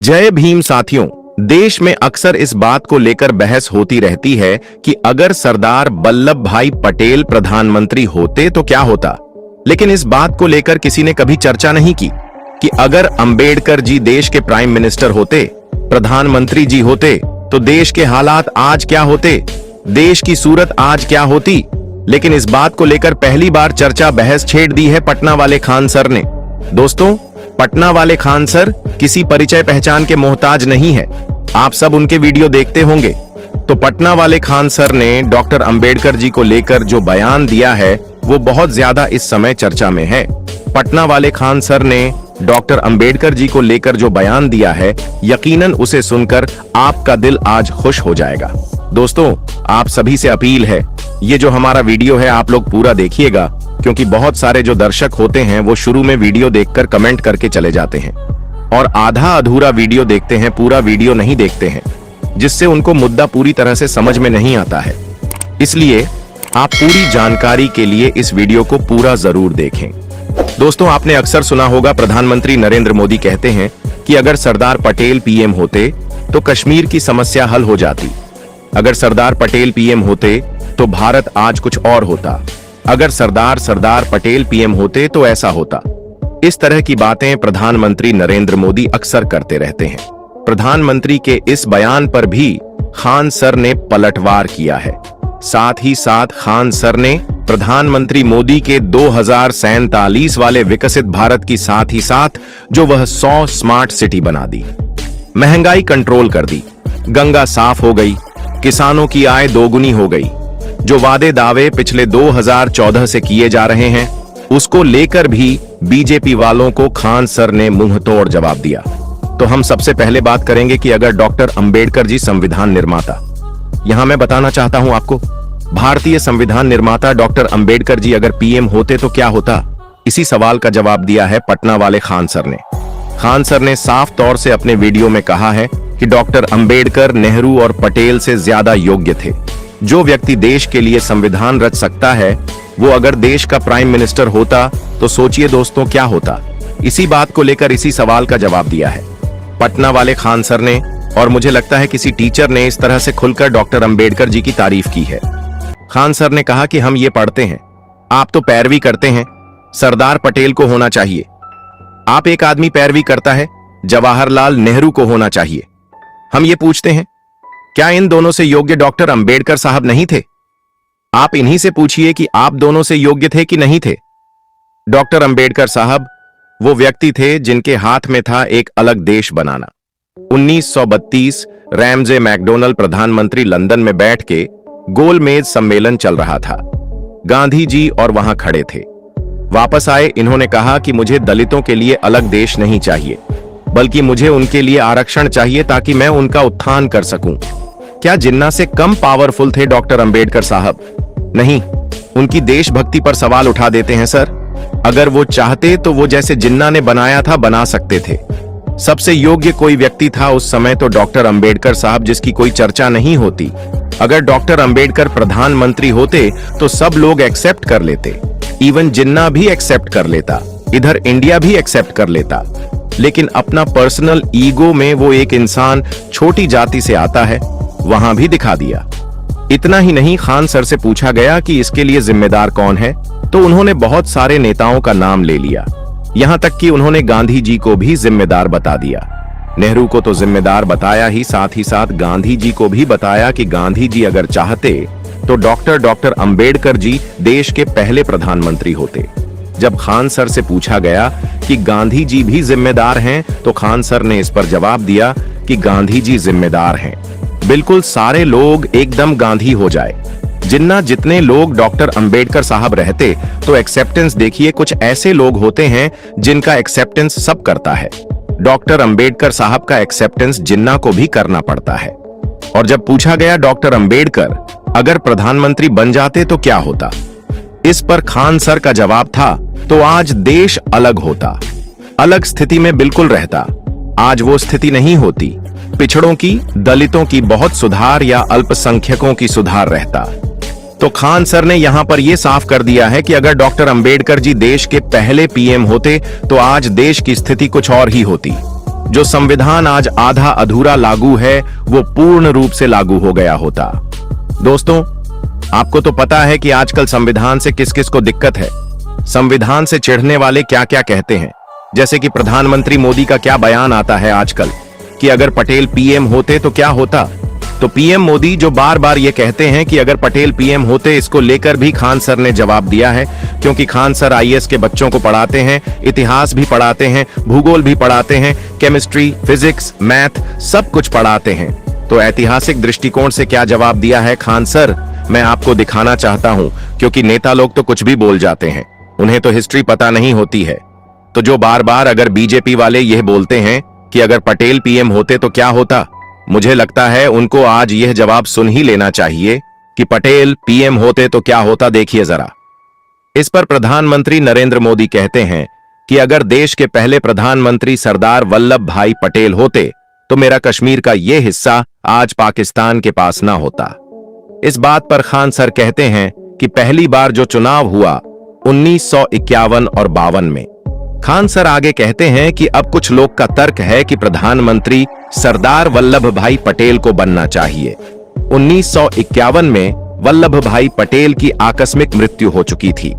जय भीम साथियों। देश में अक्सर इस बात को लेकर बहस होती रहती है कि अगर सरदार वल्लभ भाई पटेल प्रधानमंत्री होते तो क्या होता। लेकिन इस बात को लेकर किसी ने कभी चर्चा नहीं की कि अगर अंबेडकर जी देश के प्राइम मिनिस्टर होते, प्रधानमंत्री जी होते, तो देश के हालात आज क्या होते, देश की सूरत आज क्या होती। लेकिन इस बात को लेकर पहली बार चर्चा बहस छेड़ दी है पटना वाले खान सर ने। दोस्तों, पटना वाले खान सर किसी परिचय पहचान के मोहताज नहीं है। आप सब उनके वीडियो देखते होंगे। तो पटना वाले खान सर ने डॉक्टर अंबेडकर जी को लेकर जो बयान दिया है वो बहुत ज्यादा इस समय चर्चा में है। पटना वाले खान सर ने डॉक्टर अंबेडकर जी को लेकर जो बयान दिया है, यकीनन उसे सुनकर आपका दिल आज खुश हो जाएगा। दोस्तों, आप सभी से अपील है, ये जो हमारा वीडियो है आप लोग पूरा देखिएगा, क्योंकि बहुत सारे जो दर्शक होते हैं वो शुरू में वीडियो देखकर कमेंट करके चले जाते हैं और आधा अधूरा वीडियो देखते हैं, पूरा वीडियो नहीं देखते हैं, जिससे उनको मुद्दा पूरी तरह से समझ में नहीं आता है। इसलिए आप पूरी जानकारी के लिए इस वीडियो को पूरा जरूर देखें। दोस्तों, आपने अक्सर सुना होगा प्रधानमंत्री नरेंद्र मोदी कहते हैं कि अगर सरदार पटेल पीएम होते तो कश्मीर की समस्या हल हो जाती। अगर सरदार पटेल पीएम होते तो भारत आज कुछ और होता। अगर सरदार पटेल पीएम होते तो ऐसा होता। इस तरह की बातें प्रधानमंत्री नरेंद्र मोदी अक्सर करते रहते हैं। प्रधानमंत्री के इस बयान पर भी खान सर ने पलटवार किया है। साथ ही साथ खान सर ने प्रधानमंत्री मोदी के 2047 वाले विकसित भारत की साथ ही साथ जो वह 100 स्मार्ट सिटी बना दी, महंगाई कंट्रोल कर दी, गंगा साफ हो गई, किसानों की आय दोगुनी हो गई, जो वादे दावे पिछले 2014 से किए जा रहे हैं उसको लेकर भी बीजेपी वालों को खान सर ने मुंह तोड़ जवाब दिया। तो हम सबसे पहले बात करेंगे कि अगर डॉक्टर अंबेडकर जी संविधान निर्माता, यहां मैं बताना चाहता हूं आपको, भारतीय संविधान निर्माता डॉक्टर अंबेडकर जी अगर पीएम होते तो क्या होता। इसी सवाल का जवाब दिया है पटना वाले खान सर ने। खान सर ने साफ तौर से अपने वीडियो में कहा है कि डॉक्टर अंबेडकर नेहरू और पटेल से ज्यादा योग्य थे। जो व्यक्ति देश के लिए संविधान रच सकता है वो अगर देश का प्राइम मिनिस्टर होता तो सोचिए दोस्तों क्या होता। इसी बात को लेकर इसी सवाल का जवाब दिया है पटना वाले खान सर ने। और मुझे लगता है किसी टीचर ने इस तरह से खुलकर डॉक्टर अंबेडकर जी की तारीफ की है। खान सर ने कहा कि हम ये पढ़ते हैं, आप तो पैरवी करते हैं, सरदार पटेल को होना चाहिए। आप एक आदमी पैरवी करता है, जवाहरलाल नेहरू को होना चाहिए। हम ये पूछते हैं, क्या इन दोनों से योग्य डॉक्टर अंबेडकर साहब नहीं थे? आप इन्हीं से पूछिए कि आप दोनों से योग्य थे कि नहीं थे। डॉक्टर अंबेडकर साहब वो व्यक्ति थे जिनके हाथ में था एक अलग देश बनाना। 1932 रैमजे मैकडोनल्ड प्रधानमंत्री लंदन में बैठ के गोलमेज सम्मेलन चल रहा था। गांधी जी और वहां खड़े थे। वापस आए, इन्होंने कहा कि मुझे दलितों के लिए अलग देश नहीं चाहिए, बल्कि मुझे उनके लिए आरक्षण चाहिए ताकि मैं उनका उत्थान कर सकूं। क्या जिन्ना से कम पावरफुल थे डॉक्टर अंबेडकर साहब? नहीं, उनकी देशभक्ति पर सवाल उठा देते हैं सर। अगर वो चाहते तो वो जैसे जिन्ना ने बनाया था बना सकते थे। सबसे योग्य कोई व्यक्ति था उस समय तो डॉक्टर अंबेडकर साहब, जिसकी कोई चर्चा नहीं होती। अगर डॉक्टर अंबेडकर प्रधानमंत्री होते तो सब लोग एक्सेप्ट कर लेते, इवन जिन्ना भी एक्सेप्ट कर लेता, इधर इंडिया भी एक्सेप्ट कर लेता। लेकिन अपना पर्सनल ईगो में वो एक इंसान छोटी जाति से आता है, वहां भी दिखा दिया। इतना ही नहीं, खान सर से पूछा गया कि इसके लिए जिम्मेदार कौन है, तो उन्होंने बहुत सारे नेताओं का नाम ले लिया। यहां तक कि उन्होंने गांधी जी को भी जिम्मेदार बता दिया। नेहरू को तो जिम्मेदार बताया ही, साथ ही साथ गांधी जी को भी बताया कि गांधी जी अगर चाहते तो डॉक्टर अंबेडकर जी देश के पहले प्रधानमंत्री होते। जब खान सर से पूछा गया कि गांधी जी भी जिम्मेदार हैं, तो खान सर ने इस पर जवाब दिया कि गांधी जी जिम्मेदार हैं। बिल्कुल सारे लोग एकदम गांधी हो जाए। जिन्ना जितने लोग डॉक्टर अंबेडकर साहब रहते तो एक्सेप्टेंस देखिए, कुछ ऐसे लोग होते हैं जिनका एक्सेप्टेंस सब करता है। डॉक्टर अंबेडकर साहब का एक्सेप्टेंस जिन्ना को भी करना पड़ता है। और जब पूछा गया डॉक्टर अंबेडकर अगर प्रधानमंत्री बन जाते तो क्या होता, इस पर खान सर का जवाब था, तो आज देश अलग होता, अलग स्थिति में बिल्कुल रहता। आज वो स्थिति नहीं होती। पिछड़ों की, दलितों की बहुत सुधार या अल्पसंख्यकों की सुधार रहता। तो खान सर ने यहां पर यह साफ कर दिया है कि अगर डॉक्टर अंबेडकर जी देश के पहले पीएम होते तो आज देश की स्थिति कुछ और ही होती। जो संविधान आज आधा अधूरा लागू है वो पूर्ण रूप से लागू हो गया होता। दोस्तों, आपको तो पता है कि आजकल संविधान से किस किस को दिक्कत है। संविधान से चिढ़ने वाले क्या क्या कहते हैं, जैसे कि प्रधानमंत्री मोदी का क्या बयान आता है आजकल कि अगर पटेल पीएम होते तो क्या होता। तो पीएम मोदी जो बार बार ये कहते हैं कि अगर पटेल पीएम होते, इसको लेकर भी खान सर ने जवाब दिया है, क्योंकि खान सर आईएएस के बच्चों को पढ़ाते हैं, इतिहास भी पढ़ाते हैं, भूगोल भी पढ़ाते हैं, केमिस्ट्री, फिजिक्स, मैथ सब कुछ पढ़ाते हैं। तो ऐतिहासिक दृष्टिकोण से क्या जवाब दिया है खान सर, मैं आपको दिखाना चाहता हूं, क्योंकि नेता लोग तो कुछ भी बोल जाते हैं, उन्हें तो हिस्ट्री पता नहीं होती है। तो जो बार बार अगर बीजेपी वाले यह बोलते हैं कि अगर पटेल पीएम होते तो क्या होता, मुझे लगता है उनको आज यह जवाब सुन ही लेना चाहिए कि पटेल पीएम होते तो क्या होता। देखिए जरा। इस पर प्रधानमंत्री नरेंद्र मोदी कहते हैं कि अगर देश के पहले प्रधानमंत्री सरदार वल्लभ भाई पटेल होते तो मेरा कश्मीर का यह हिस्सा आज पाकिस्तान के पास ना होता। इस बात पर खान सर कहते हैं कि पहली बार जो चुनाव हुआ 1951 और 52 में। खान सर आगे कहते हैं कि अब कुछ लोग का तर्क है कि प्रधानमंत्री सरदार वल्लभ भाई पटेल को बनना चाहिए। 1951 में वल्लभ भाई पटेल की आकस्मिक मृत्यु हो चुकी थी।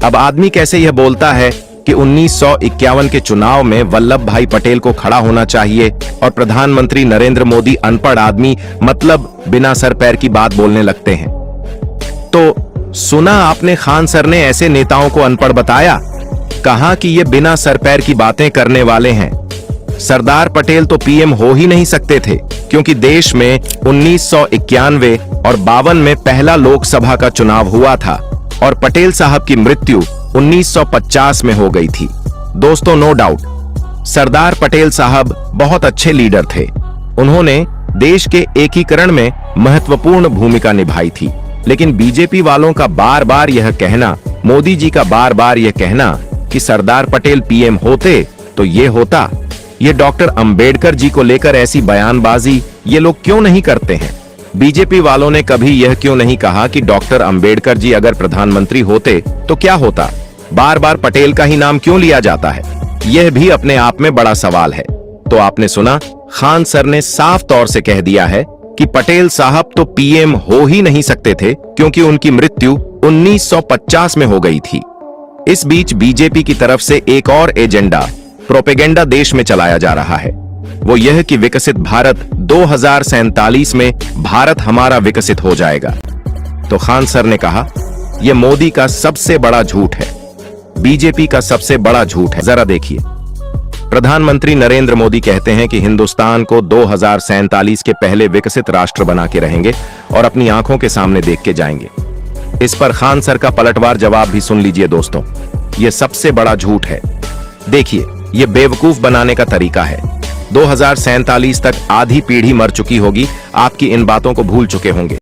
अब आदमी कैसे यह बोलता है कि 1951 के चुनाव में वल्लभ भाई पटेल को खड़ा होना चाहिए, और प्रधानमंत्री नरेंद्र मोदी अनपढ़ आदमी मतलब बिना सर पैर की बात बोलने लगते हैं। तो सुना आपने, खान सर ने ऐसे नेताओं को अनपढ़ बताया, कहा कि ये बिना सर पैर की बातें करने वाले हैं। सरदार पटेल तो पीएम हो ही नहीं सकते थे, क्योंकि देश में 1991 और 52 में पहला लोकसभा का चुनाव हुआ था और पटेल साहब की मृत्यु 1950 में हो गई थी। दोस्तों, नो डाउट सरदार पटेल साहब बहुत अच्छे लीडर थे। उन्होंने देश के एकीकरण में महत्वपूर्ण भूमिका निभाई थी। लेकिन बीजेपी वालों का बार बार यह कहना, मोदी जी का बार बार यह कहना कि सरदार पटेल पीएम होते तो ये होता, ये डॉक्टर अंबेडकर जी को लेकर ऐसी बयानबाजी ये लोग क्यों नहीं करते हैं। बीजेपी वालों ने कभी यह क्यों नहीं कहा कि डॉक्टर अंबेडकर जी अगर प्रधानमंत्री होते तो क्या होता। बार बार पटेल का ही नाम क्यों लिया जाता है, यह भी अपने आप में बड़ा सवाल है। तो आपने सुना, खान सर ने साफ तौर से कह दिया है कि पटेल साहब तो पीएम हो ही नहीं सकते थे, क्योंकि उनकी मृत्यु 1950 में हो गई थी। इस बीच बीजेपी की तरफ से एक और एजेंडा, प्रोपेगेंडा देश में चलाया जा रहा है। वो यह कि विकसित भारत 2047 में भारत हमारा विकसित हो जाएगा। तो खान सर ने कहा, यह मोदी का सबसे बड़ा झूठ है, बीजेपी का सबसे बड़ा झूठ है। जरा देखिए, प्रधानमंत्री नरेंद्र मोदी कहते हैं कि हिंदुस्तान को 2047 के पहले विकसित राष्ट्र बना के रहेंगे और अपनी आंखों के सामने देख के जाएंगे। इस पर खान सर का पलटवार जवाब भी सुन लीजिए दोस्तों। यह सबसे बड़ा झूठ है। देखिए, यह बेवकूफ बनाने का तरीका है। 2047 तक आधी पीढ़ी मर चुकी होगी, आपकी इन बातों को भूल चुके होंगे।